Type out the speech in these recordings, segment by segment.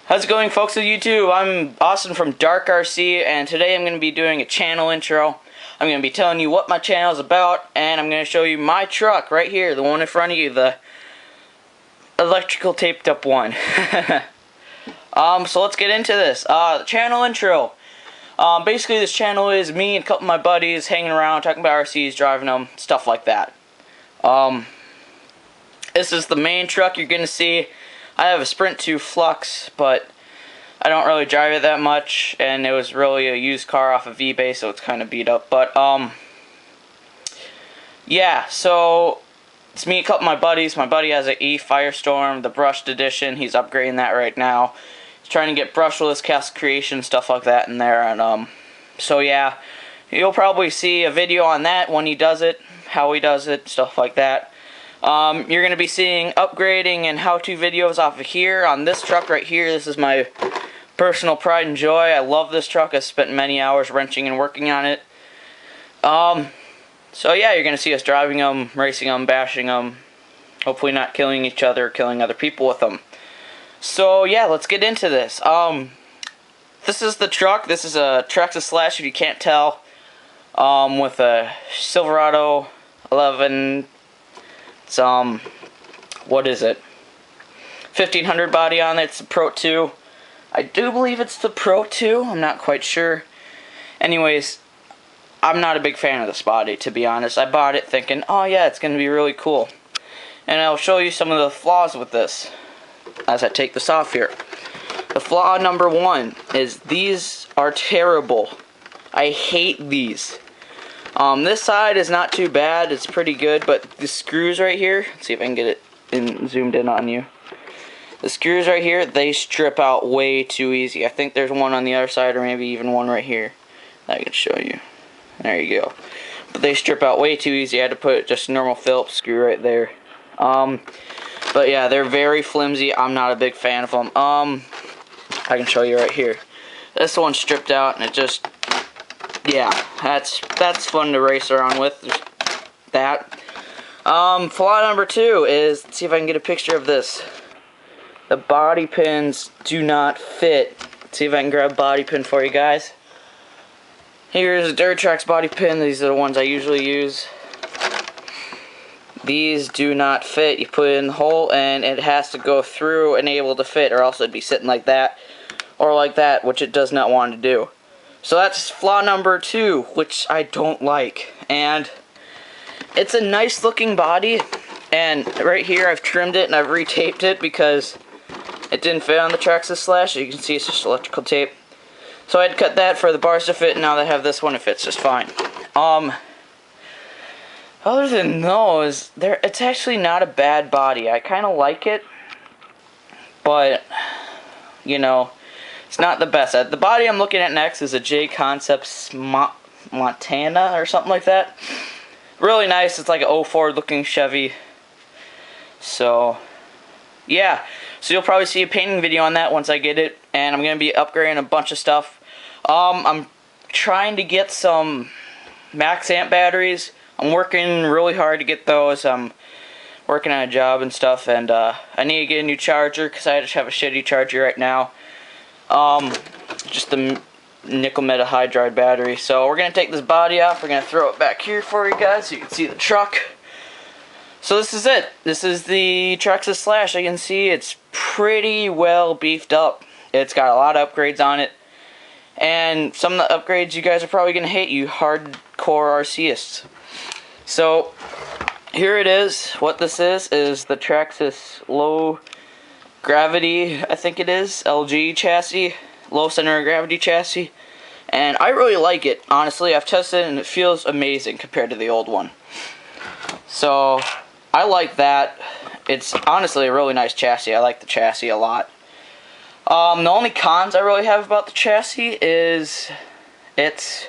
How's it going, folks of YouTube? I'm Austin from Dark RC, and today I'm going to be doing a channel intro. I'm going to be telling you what my channel is about, and I'm going to show you my truck right here, the one in front of you, the electrical taped up one. So let's get into this. The channel intro. Basically, this channel is me and a couple of my buddies hanging around, talking about RCs, driving them, stuff like that. This is the main truck you're going to see. I have a Sprint 2 Flux, but I don't really drive it that much, and it was really a used car off of eBay, so it's kind of beat up. But, yeah, so it's me and a couple of my buddies. My buddy has an E Firestorm, the brushed edition. He's upgrading that right now. He's trying to get brushless cast creation, stuff like that in there, and, so yeah, you'll probably see a video on that when he does it, how he does it, stuff like that. You're going to be seeing upgrading and how-to videos off of here on this truck right here. This is my personal pride and joy. I love this truck. I've spent many hours wrenching and working on it. So yeah, you're going to see us driving them, racing them, bashing them, hopefully not killing each other or killing other people with them. So yeah, let's get into this. This is the truck. This is a Traxxas Slash, if you can't tell, with a Silverado 11... It's, what is it? 1500 body on it. It's the Pro 2. I do believe it's the Pro 2. I'm not quite sure. Anyways, I'm not a big fan of this body, to be honest. I bought it thinking, oh yeah, it's going to be really cool. And I'll show you some of the flaws with this as I take this off here. The flaw number one is these are terrible. I hate these. This side is not too bad, it's pretty good, but the screws right here, let's see if I can get it zoomed in on you. The screws right here, they strip out way too easy. I think there's one on the other side, or maybe even one right here that I can show you. There you go. But they strip out way too easy. I had to put just a normal Phillips screw right there. But yeah, they're very flimsy. I'm not a big fan of them. I can show you right here. This one's stripped out, and it just... yeah, that's fun to race around with. There's that. Flaw number two is, let's see if I can get a picture of this. The body pins do not fit. Let's see if I can grab a body pin for you guys. Here's a Durtrax body pin. These are the ones I usually use. These do not fit. You put it in the hole and it has to go through and able to fit, or else it'd be sitting like that or like that, which it does not want to do. So that's flaw number two, which I don't like. And it's a nice looking body, and right here I've trimmed it and I've retaped it because it didn't fit on the Traxxas Slash. You can see it's just electrical tape. So I had to cut that for the bars to fit, and now they have this one, it fits just fine. Other than those, it's actually not a bad body. I kind of like it, but, you know, it's not the best. The body I'm looking at next is a J Concepts Montana or something like that. Really nice. It's like an 04 looking Chevy. So, yeah. So you'll probably see a painting video on that once I get it. And I'm going to be upgrading a bunch of stuff. I'm trying to get some max amp batteries. I'm working really hard to get those. I'm working on a job and stuff. And I need to get a new charger because I just have a shitty charger right now. Just the nickel metal hydride battery. So we're going to take this body off. We're going to throw it back here for you guys so you can see the truck. So this is it. This is the Traxxas Slash. You can see it's pretty well beefed up. It's got a lot of upgrades on it. And some of the upgrades you guys are probably going to hate, you hardcore RCists. So here it is. What this is the Traxxas low gravity, I think it is, LG chassis, low center of gravity chassis, and I really like it. Honestly, I've tested it and it feels amazing compared to the old one. So I like that. It's honestly a really nice chassis. I like the chassis a lot. The only cons I really have about the chassis is it's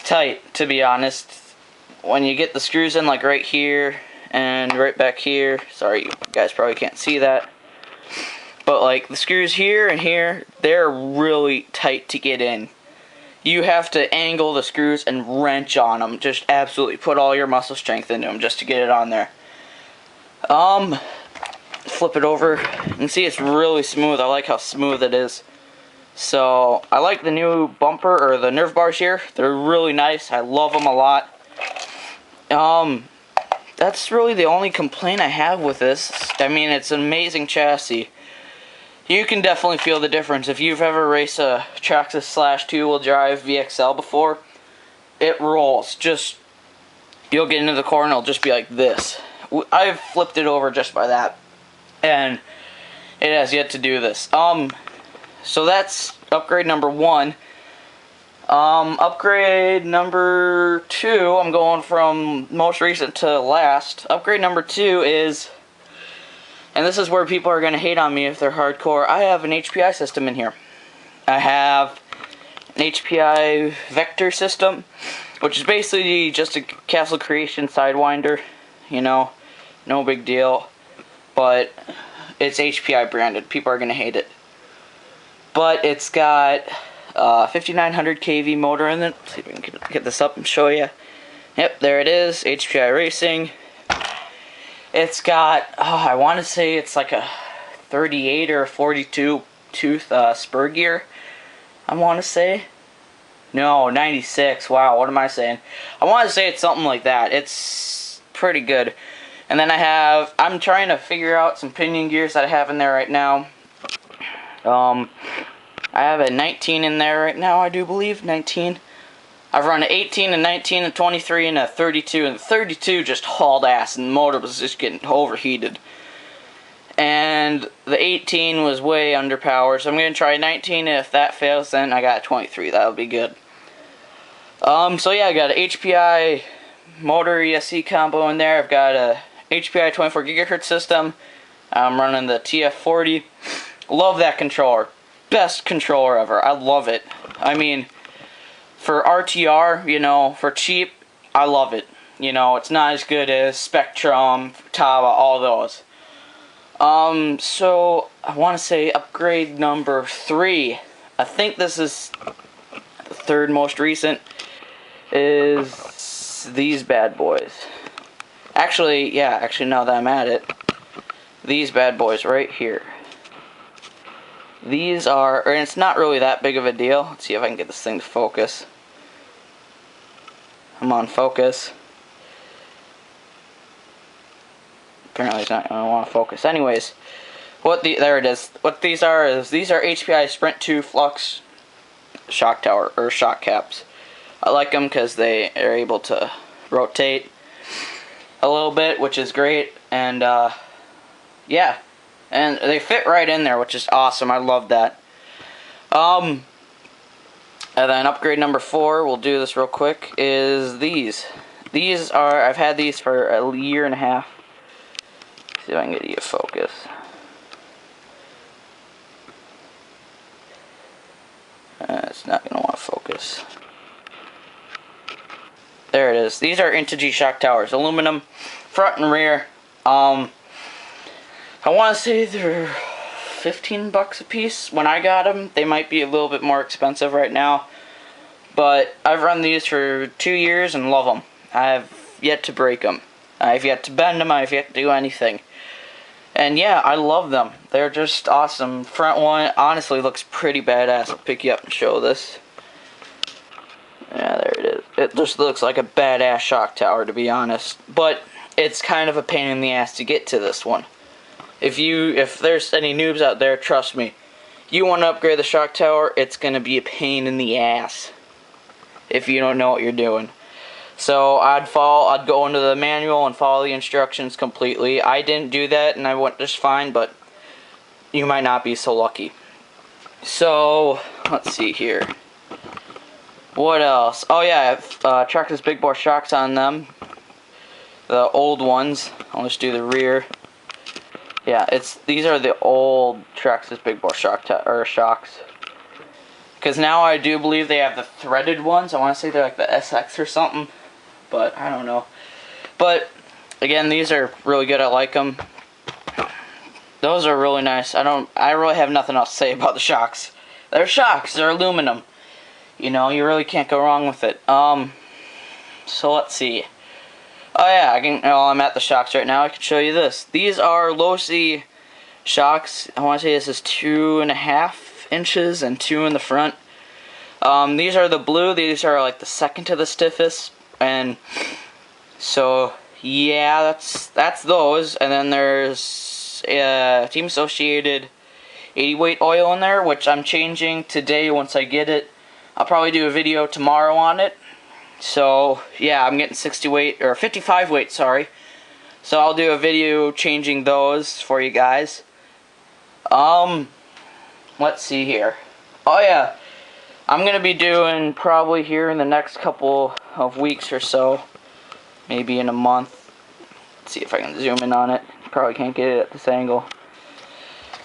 tight, to be honest. When you get the screws in, like right here and right back here, sorry you guys probably can't see that, but like the screws here and here, they're really tight to get in. You have to angle the screws and wrench on them, just absolutely put all your muscle strength into them just to get it on there. flip it over. You can see it's really smooth. I like how smooth it is. So I like the new bumper or the Nerf bars here. They're really nice. I love them a lot. That's really the only complaint I have with this. I mean, it's an amazing chassis. You can definitely feel the difference. If you've ever raced a Traxxas Slash 2-wheel drive VXL before, it rolls. Just, you'll get into the car and it'll just be like this. I've flipped it over just by that. And it has yet to do this. So that's upgrade number 1. Upgrade number 2, I'm going from most recent to last. Upgrade number 2 is, and this is where people are going to hate on me if they're hardcore, I have an HPI system in here. I have an HPI Vector system, which is basically just a Castle Creation Sidewinder, you know, no big deal, but it's HPI branded. People are going to hate it. But it's got 5900 kV motor in it. Let's see if we can get this up and show you. Yep, there it is, HPI Racing. It's got, I want to say it's like a 38 or 42 tooth spur gear, I want to say. No, 96, wow, what am I saying? I want to say it's something like that. It's pretty good. And then I'm trying to figure out some pinion gears that I have in there right now. I have a 19 in there right now, I do believe, 19. I've run an 18, a 19, a 23, and a 32, and the 32 just hauled ass, and the motor was just getting overheated. And the 18 was way underpowered, so I'm going to try 19, and if that fails, then I got a 23, that'll be good. So yeah, I got an HPI motor ESC combo in there. I've got a HPI 24 GHz system. I'm running the TF40. Love that controller. Best controller ever. I love it. I mean, for RTR, you know, for cheap, I love it. You know, it's not as good as Spectrum, Tava, all those. So I want to say upgrade number 3. I think this is the third most recent. Is these bad boys. Actually, now that I'm at it, these bad boys right here. These are, and it's not really that big of a deal. Let's see if I can get this thing to focus. I'm on focus. Apparently it's not going to want to focus. Anyways, there it is. What these are is, these are HPI Sprint 2 Flux shock tower, or shock caps. I like them because they are able to rotate a little bit, which is great, and yeah, and they fit right in there, which is awesome. I love that. And then upgrade number 4, we'll do this real quick, is these. These are, I've had these for a year and a half. See if I can get you to focus. It's not going to want to focus. There it is. These are Integy shock towers. Aluminum, front and rear. I want to say they're 15 bucks a piece when I got them. They might be a little bit more expensive right now. But I've run these for 2 years and love them. I've yet to break them. I've yet to bend them. I've yet to do anything. And yeah, I love them. They're just awesome. Front one honestly looks pretty badass. I'll pick you up and show this. Yeah, there it is. It just looks like a badass shock tower, to be honest. But it's kind of a pain in the ass to get to this one. If there's any noobs out there, trust me. You want to upgrade the shock tower, it's going to be a pain in the ass. If you don't know what you're doing. So I'd go into the manual and follow the instructions completely. I didn't do that and I went just fine, but you might not be so lucky. So, let's see here. What else? Oh yeah, I have Traxxas Big Bore shocks on them. The old ones. I'll just do the rear. Yeah, these are the old Traxxas Big Bore shocks. Because now I do believe they have the threaded ones. I want to say they're like the SX or something. But I don't know. But again, these are really good. I like them. Those are really nice. I really have nothing else to say about the shocks. They're shocks. They're aluminum. You know, you really can't go wrong with it. So let's see. Oh yeah, I'm at the shocks right now. I can show you this. These are Losi shocks. I want to say this is 2.5 inches and 2 in the front. These are the blue. These are like the second to the stiffest, and so yeah, that's those. And then there's Team Associated 80 weight oil in there, which I'm changing today once I get it. I'll probably do a video tomorrow on it. So yeah, I'm getting 60 weight or 55 weight, sorry. So I'll do a video changing those for you guys. Let's see here. Oh yeah, I'm going to be doing probably here in the next couple of weeks or so, maybe in a month. Let's see if I can zoom in on it. Probably can't get it at this angle.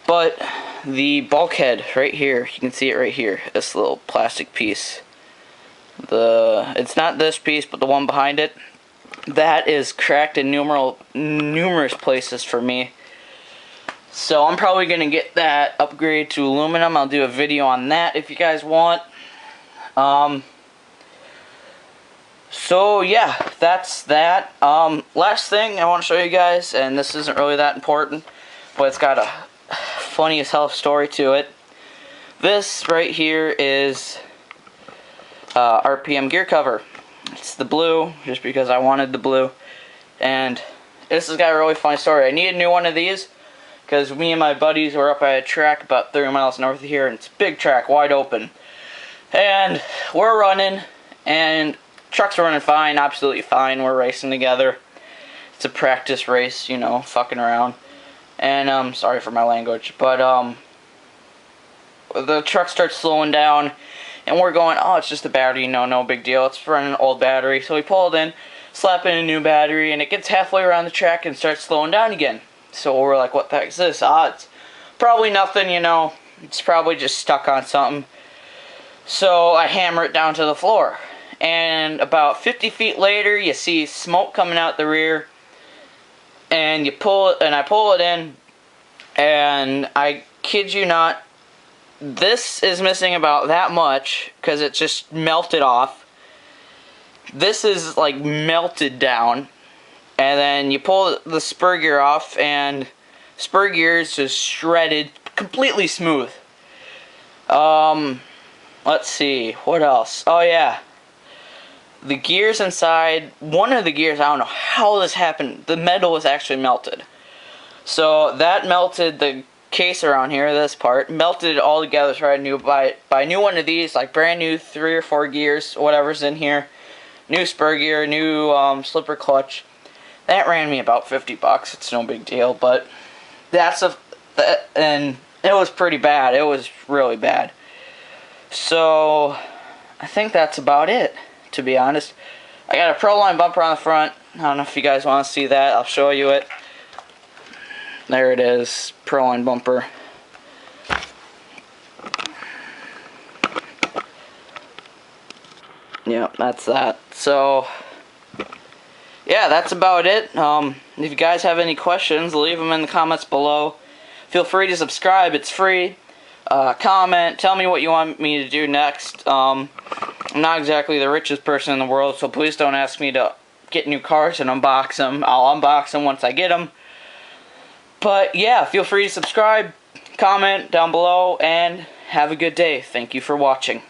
But the bulkhead right here, you can see it right here, this little plastic piece. It's not this piece, but the one behind it. That is cracked in numerous places for me. So I'm probably going to get that upgrade to aluminum. I'll do a video on that if you guys want. So yeah, that's that. Last thing I want to show you guys, and this isn't really that important, but it's got a funny as hell story to it. This right here is RPM gear cover. It's the blue, just because I wanted the blue. And this has got a really funny story. I need a new one of these because me and my buddies were up at a track about 30 miles north of here, and it's a big track, wide open. And we're running, and trucks are running fine, absolutely fine. We're racing together. It's a practice race, you know, fucking around. And sorry for my language, but the truck starts slowing down, and we're going, oh, it's just a battery, no big deal. It's running an old battery. So we pulled in, slap in a new battery, and it gets halfway around the track and starts slowing down again. So we're like, what the heck is this? It's probably nothing, you know. It's probably just stuck on something. So I hammer it down to the floor. And about 50 feet later, you see smoke coming out the rear. And you pull it, and I pull it in. And I kid you not, this is missing about that much because it just melted off. This is like melted down. And then you pull the spur gear off, and spur gear is just shredded, completely smooth. Let's see, what else? Oh yeah, the gears inside, one of the gears, I don't know how this happened, the metal was actually melted. So that melted the case around here, this part, melted it all together, so I knew buy a new one of these, like brand new 3 or 4 gears, whatever's in here. New spur gear, new slipper clutch. That ran me about 50 bucks. It's no big deal, but and it was pretty bad. It was really bad. So I think that's about it, to be honest. I got a Proline bumper on the front. I don't know if you guys want to see that. I'll show you it. There it is, Proline bumper. Yeah, that's that. So yeah, that's about it. If you guys have any questions, leave them in the comments below. Feel free to subscribe, it's free. Comment, tell me what you want me to do next. I'm not exactly the richest person in the world, so please don't ask me to get new cars and unbox them. I'll unbox them once I get them. But yeah, feel free to subscribe, comment down below, and have a good day. Thank you for watching.